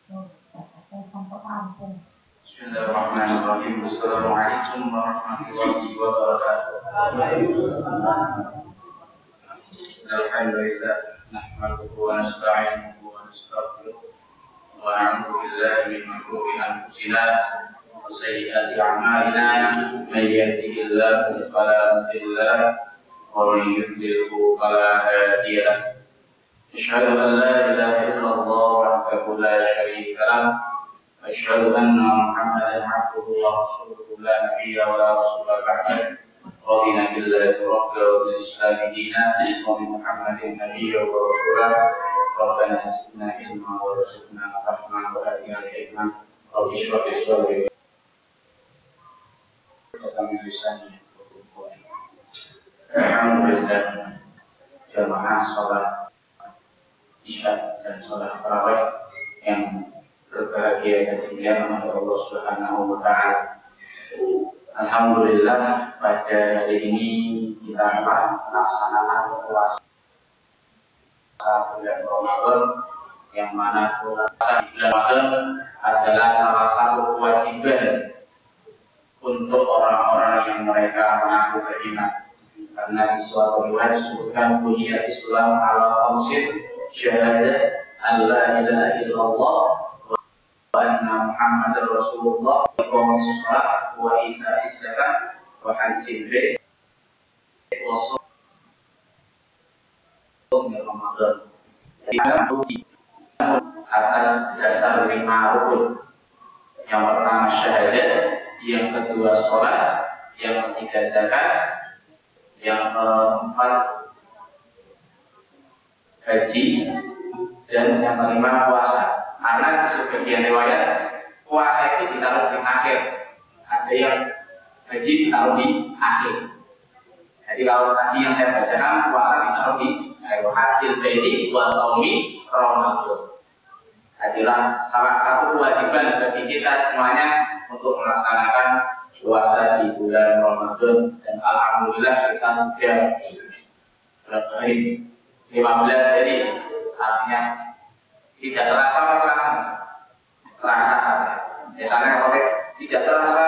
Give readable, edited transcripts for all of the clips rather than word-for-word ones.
Bismillahirrahmanirrahim. Assalamualaikum warahmatullahi wabarakatuh. Alhamdulillah, nahmaduhu wa nasta'inuhu wa nastaghfiruh wa na'udzu billahi min shururi anfusina wa sayyiati a'malina. May yahdihillahu fala mudilla lahu wa man yudlilhu fala hadiya lahu. Asyhadu an la ilaha illallah wahdahu la syarika lahu wa asyhadu anna Muhammadan 'abduhu wa rasuluhu la nabiyya wa la rasula ba'dahu. Radina billahi rabbil wa bil islami dinan wa bi Muhammadin nabiyyan wa rasulan. Rabbana zidna ilma wa warzuqna fahman wa atina hikmah wa ishrah li sadri wa tamim lisani. Alhamdulillah, jamaah salat Isya dan salat tarawih yang berbahagia dan dimuliakan oleh Allah Subhanahu wa taala. Alhamdulillah, pada hari ini kita melaksanakan puasa bulan Ramadan, yang mana puasa bulan Ramadan adalah salah satu kewajiban untuk orang-orang yang mereka mengaku beriman. Karena di suatu riwayat disebutkan buniyat Islam ala khamsin, syahadat an la ilaha illallah wa anna Muhammadar Rasulullah, wa iqamis shalah wa ita'iz zakat wa hajjil bait wa shaum Ramadan. Jadi atas dasar 5 rukun. Yang pertama syahadat, yang kedua salat, yang ketiga zakat, yang keempat haji, dan yang kelima puasa. Karena sebagian riwayat puasa itu ditaruh di akhir, ada yang haji ditaruh di akhir. Jadi kalau tadi yang saya bacakan puasa ditaruh di hajjil baiti wa shaumi Ramadan. Adalah salah satu kewajiban bagi kita semuanya untuk melaksanakan puasa di bulan Ramadan, dan alhamdulillah kita sudah berapa hari? 15 hari, artinya tidak terasa terasa. Misalnya kalau tidak terasa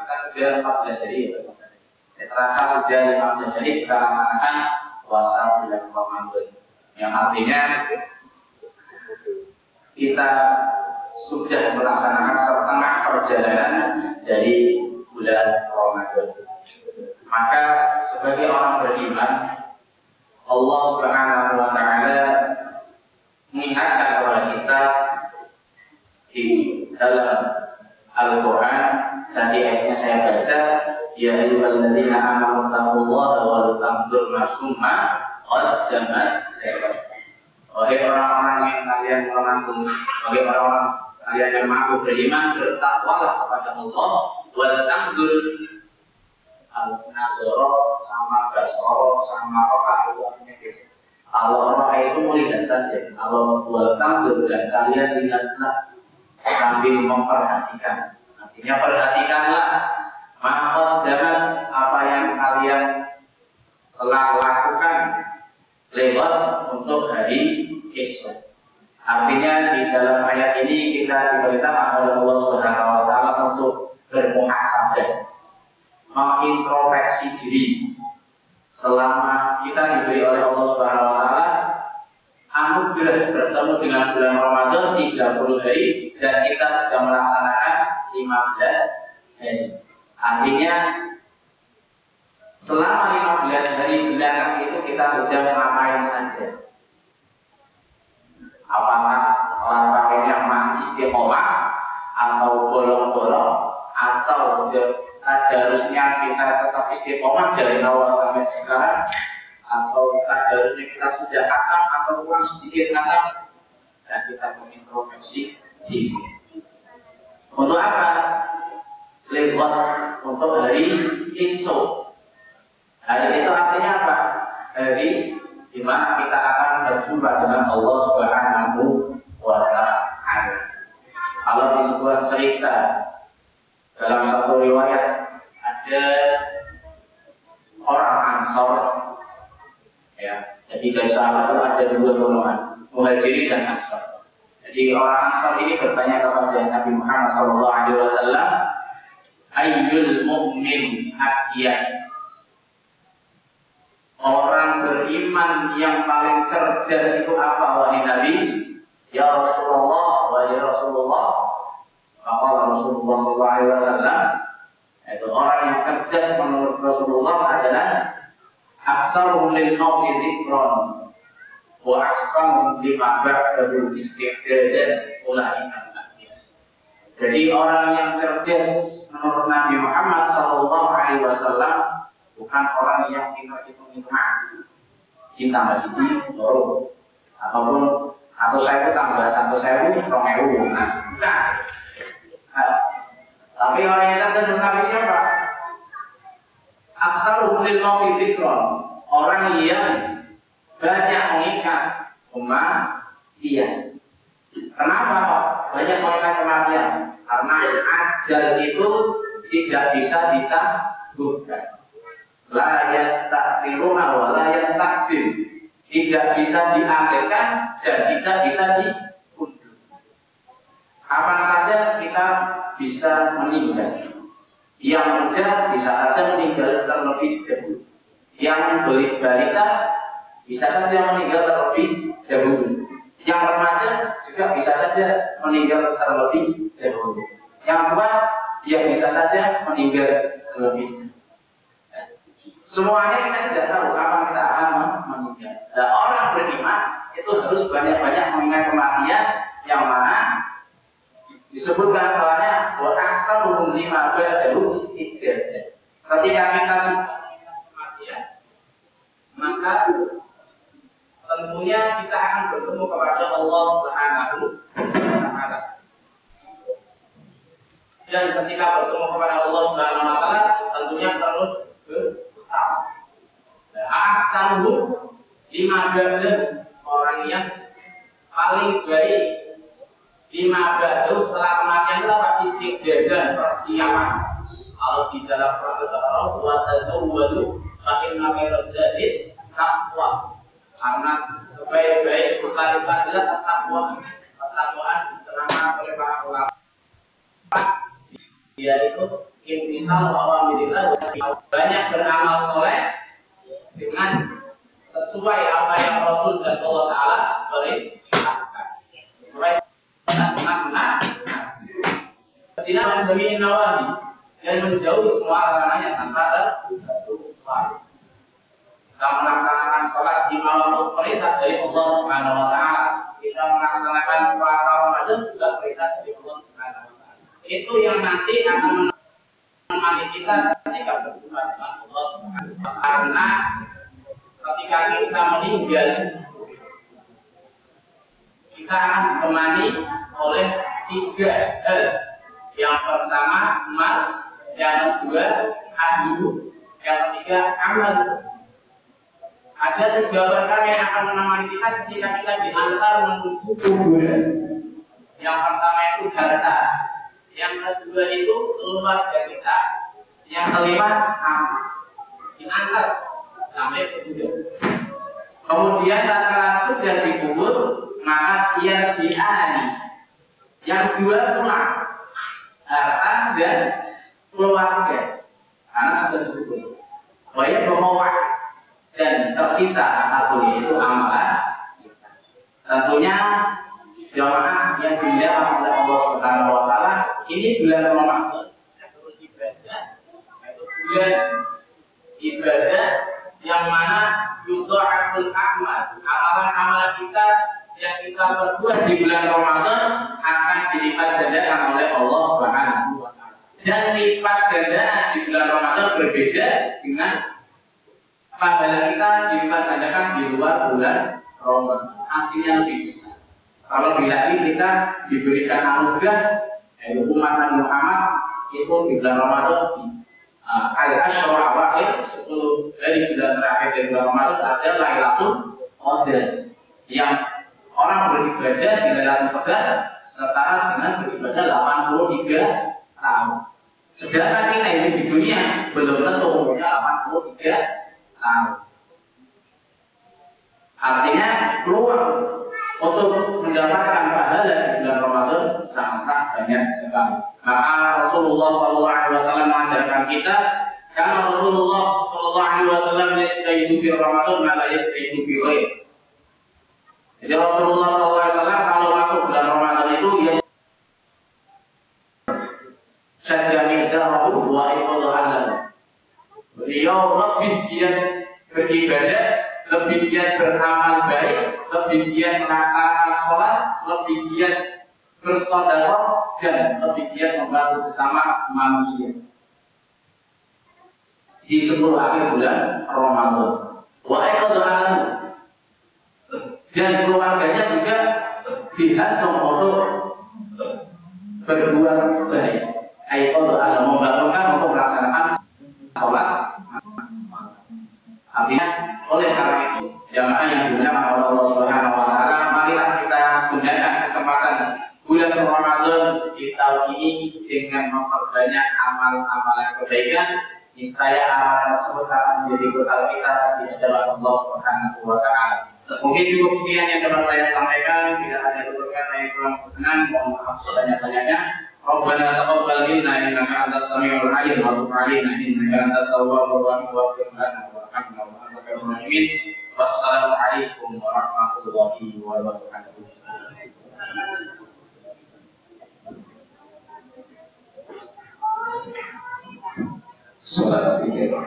kita sudah 14 hari, tidak terasa sudah 15 hari kita laksanakan puasa bulan Ramadan, yang artinya kita sudah melaksanakan setengah perjalanan dari bulan Ramadan. Maka sebagai orang beriman, Allah Subhanahu wa taala mengingatkan kepada kita di dalam Al-Qur'an. Tadi ayatnya saya baca, ya ayyuhalladzina amanu taqullaha wal tanzur nafsum ma qaddamat lighad. Wahai orang-orang yang kalian mengaku, wahai orang-orang kalian yang mengaku beriman, bertakwalah kepada Allah. Wal tanzur al-nazara sama basara sama roka itu artinya gitu. Kalau roka itu melihat saja, kalau wal tanzur dan kalian lihatlah sambil memperhatikan. Artinya perhatikanlah maqaddamat, apa yang kalian telah lakukan lewat untuk hari esok. Artinya di dalam ayat ini kita diperintahkan oleh Allah Subhanahu wa taala untuk bermuhasabah, mengintrospeksi diri. Selama kita diberi oleh Allah Subhanahu wa taala anugerah bertemu dengan bulan Ramadan 30 hari dan kita sudah melaksanakan 15 hari. Artinya selama 15 hari belakang itu kita sudah ngapain saja? Apakah sholat tarawihnya masih istiqomah atau bolong-bolong, atau harusnya kita tetap istiqomah dari awal sampai sekarang, atau harusnya kita sudah khatam atau kurang sedikit khatam? Dan kita mengintrospeksi diri. Untuk apa? Lewat untuk hari esok. Hari esok artinya apa? Hari di mana kita akan berjumpa dengan Allah Subhanahu wa taala. Kalau di sebuah cerita dalam satu riwayat ada orang Ansor, ya. Jadi dari sahabat itu ada 2 golongan, Muhajirin dan Ansor. Jadi Jadi orang Ansar ini bertanya kepada Nabi Muhammad SAW, Ayyul mu'min akyas, orang beriman yang paling cerdas itu apa wahai Nabi? Ya Rasulullah, wahai Rasulullah, maka Rasulullah SAW, itu orang yang cerdas menurut Rasulullah adalah aksarum lil mauti dzikran wa ahsanu lima ba'dahu istiqdadan ulaika al-akyas. Jadi orang yang cerdas menurut Nabi Muhammad SAW bukan orang yang hitung-hitungan, cinta masih baru ataupun atau saya tambah 1.000 2.000. Nah, bukan. Tapi orang yang cerdas menurut Nabi siapa? Aksarum lil mauti dzikran, orang yang banyak mengingat kematian. Kenapa banyak mengingat kematian? Karena ajal itu tidak bisa ditangguhkan. La yastakhiruna wa la yastaqdim, tidak bisa diakhirkan dan tidak bisa diundur. Kapan saja kita bisa meninggal. Yang muda bisa saja meninggal terlebih dahulu. Yang balita bisa saja meninggal terlebih dahulu. Yang remaja juga bisa saja meninggal terlebih dahulu. Yang tua ya bisa saja meninggal terlebih dahulu. Semuanya kita tidak tahu kapan kita akan meninggal. Dan orang beriman itu harus banyak-banyak mengingat kematian, yang mana disebutkan setelahnya wa ahsanuhum lima ba'dahu istiqdadan. Ketika kita sudah mengingat kematian, maka tentunya kita akan bertemu kepada Allah Subhanahu wa taala. Dan ketika bertemu kepada Allah Subhanahu wa taala, tentunya perlu berutang. Ahsanuhum lima ba'dahu, orang yang paling baik lima ba'dahu setelah kematian itu apa? Istiqdadan, persiapan. Kalau di dalam Al-Qur'an wa tazawwadu fa inna khairaz zadi taqwa. Karena sebaik-baik bekal itu adalah ketakwaan. Ketakwaan diterangkan oleh para ulama, yaitu imtisal awamirillah, banyak beramal soleh dengan sesuai apa yang Rasul dan Allah Ta'ala perintahkan, sesuai sunnah tidak menjadi nawawi dan menjauhi semua larangannya tanpa terkecuali. Kita melaksanakan sholat di malam perintah dari Allah Subhanahu wa taala. Kita melaksanakan puasa Ramadan juga perintah dari Allah Subhanahu wa taala. Itu yang nanti akan menemani kita ketika berjumpa dengan Allah Subhanahu wa taala. Karena ketika kita meninggal, kita akan ditemani oleh tiga hal. Yang pertama mal, yang kedua ahlu, yang ketiga amal. Ada tiga perkara yang akan menemani kita ketika kita diantar menuju kuburan. Yang pertama itu harta, yang kedua itu keluarga kita, yang kelima amal. Diantar sampai kuburan. Kemudian tatkala sudah dikubur, maka ia diani. Yang dua pulang, harta dan keluarga, karena sudah dikubur. Banyak pemawak dan tersisa satu, yaitu amalan kita. Tentunya jamaah yang dimuliakan oleh Allah Subhanahu wa taala, ini bulan Ramadan beribadah, yaitu bulan ibadah yang mana yudha'aful amal, amalan-amalan kita yang kita perbuat di bulan Ramadan akan dilipat gandakan oleh Allah Subhanahu wa taala. Dan lipat gandaan di bulan Ramadan berbeda dengan pahala kita dilipat gandakan di luar bulan Ramadan. Artinya lebih besar. Kalau bila kita diberikan anugerah, yaitu umat Nabi Muhammad itu di bulan Ramadan al-asyra awakhir, 10 dari bulan terakhir dari bulan Ramadan ada Lailatul Qadar, yang orang beribadah di Lailatul Qadar setara dengan beribadah 83 tahun. Sedangkan kita ini di dunia belum tentu umurnya 83 tahun. Artinya peluang untuk mendapatkan pahala di sangat banyak sekali. Maka Rasulullah SAW mengajarkan kita, karena Rasulullah SAW yastaidu fi Ramadan mala yastaidu fi ghair. Jadi Rasulullah SAW kalau masuk bulan Ramadan itu dia syadda mizarahu wa iqadha ahlahu. Beliau lebih giat beribadah, lebih giat beramal baik, lebih giat melaksanakan sholat, lebih giat bersedekah, dan lebih giat membantu sesama manusia di 10 akhir bulan Ramadan. Wa iqadha ahlahu, dan keluarganya juga dihasung untuk berbuat baik. Iqadha ahlahu, membangunkan untuk melaksanakan sholat. Artinya oleh karena itu jamaah yang dimuliakan oleh Allah Subhanahu wa taala, marilah kita gunakan kesempatan bulan Ramadan di tahun ini dengan memperbanyak amal-amalan kebaikan. Niscaya amal tersebut akan menjadi bekal kita di hadapan Allah Subhanahu wa taala. Mungkin cukup sekian yang dapat saya sampaikan, tidak ada kekurangan yang kurang berkenan, mohon maaf sebanyak-banyaknya. Rabbana taqabbal minna innaka antas samiul alim wa tub 'alaina innaka antat tawwabur rahim waghfir lana warhamna wa anta khairur rahimin. Wassalamu alaikum warahmatullahi wabarakatuh. Salat pikir.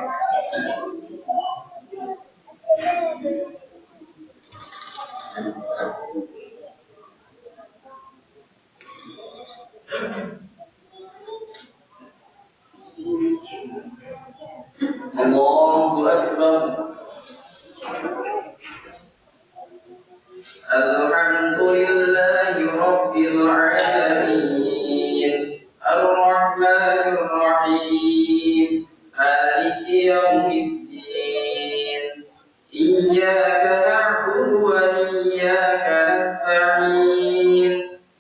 Allahu Akbar. Alhamdulillahi Rabbil Alamin. Ar-Rahmanir Rahim. Maliki Yawmiddin. Iyyaka na'budu wa iyyaka nasta'in.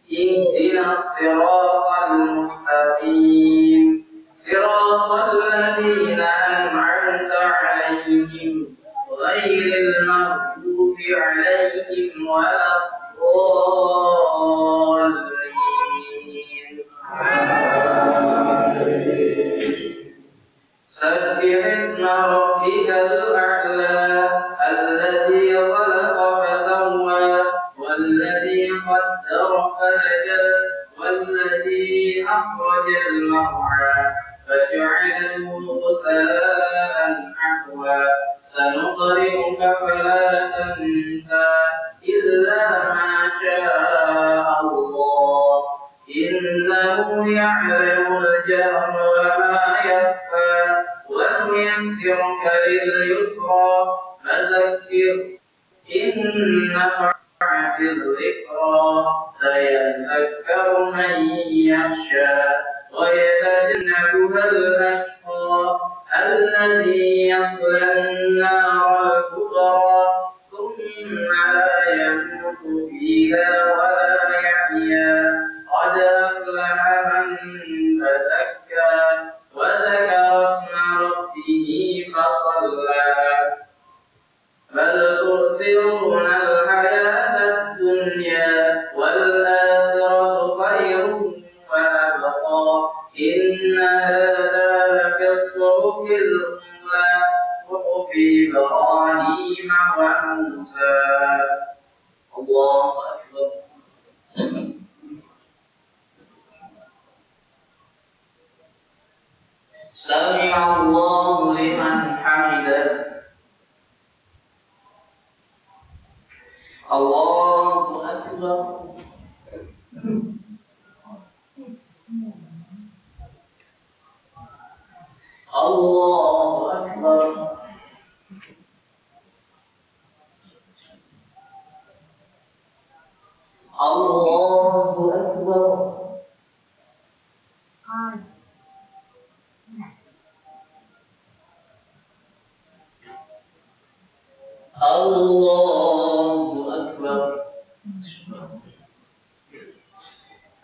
Ihdinas siratal mustaqim. Siratal ladzina an'amta 'alaihim ghairil maghdubi 'alaihim waladdallin. Sabbih isma rabbikal a'la alladzi khalaqa fasawwa walladzi qaddara fahada والذي أخرج المرعى فجعله غثاء أحوى سنقرئك فلا تنسى إلا ما شاء الله إنه يعلم الجهر وما يخفى ونيسرك لليسرى فذكر إن نفعت الذكرى سيذكر من يخشى ويتجنبها الأشقى الذي يصلى النار الكبرى ثم لا يموت فيها ولا يحيا قد أفلح من تزكى وذكر اسم ربه فصلى بل تؤثرون الحياة الدنيا والآخرة خير وأبقى إن هذا لفي الصحف الأولى صحف إبراهيم وموسى. الله أكبر. سمع الله لمن حمده. Allahu Akbar. Allahu Akbar. Allahu Akbar. Allahu Akbar.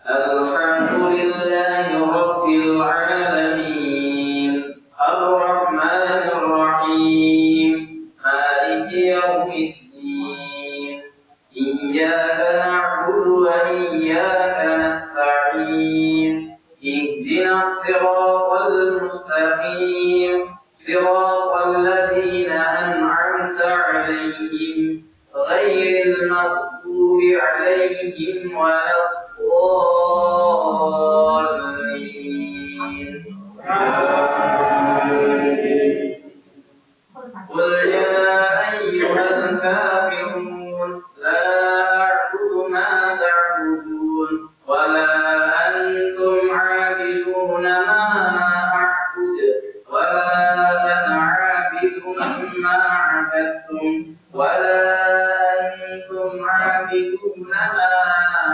Alhamdulillahi Rabbil Alamin. Ar-Rahmanir Rahim. Maliki Yawmiddin. Iyyaka na'budu wa iyyaka nasta'in. الصراط المستقيم صراط الذين أنعمت عليهم غير المغضوب عليهم ولا الضالين. قل يا أيها الكافرون لا أعبد ما تعبدون ولا أنتم عابدون ما أعبد ولا أنا عابد ما عبدتم ولا أنتم عابدون ما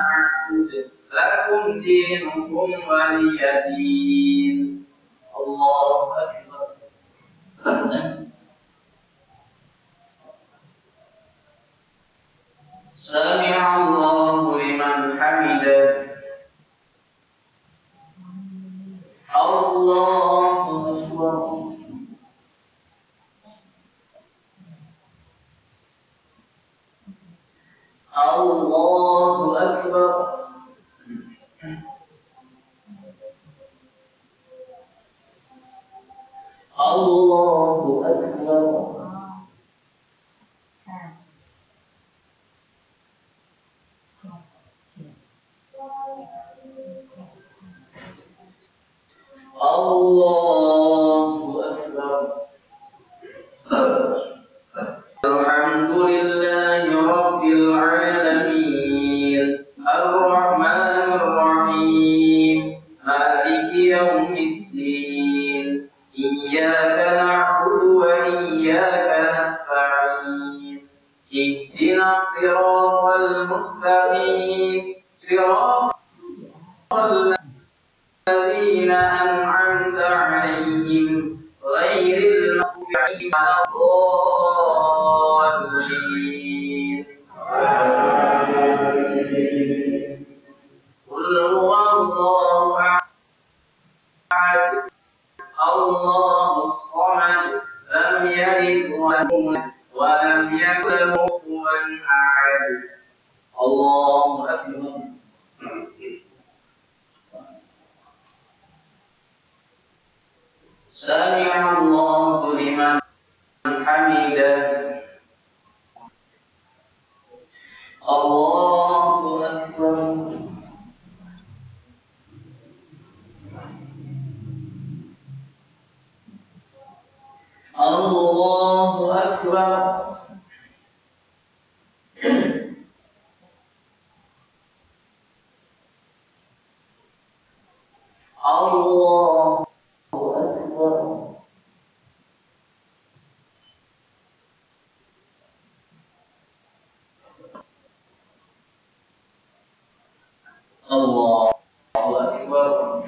أعبد لكم دينكم ولي دين. الله أكبر. سمع الله لمن حمده. الله أكبر. الله أكبر. الله أكبر. الله أكبر. الحمد لله رب العالمين الرحمن الرحيم مالك يوم الدين إياك نعبد وإياك نستعين اهدنا الصراط المستقيم صراط الذين أنعمت عليهم غير المغضوب عليهم ولا الضالين. قل هو الله أحد الله الصمد لم يلد ولم يولد ولم يكن له كفوا أحد. الله أكبر. سمع الله لمن حمده. الله أكبر. الله أكبر. الله الله أكبر.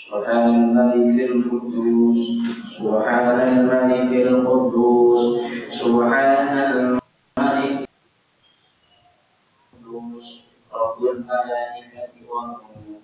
سبحان الملك القدوس سبحان الملك القدوس سبحان الملك القدوس رب الملائكة والروح.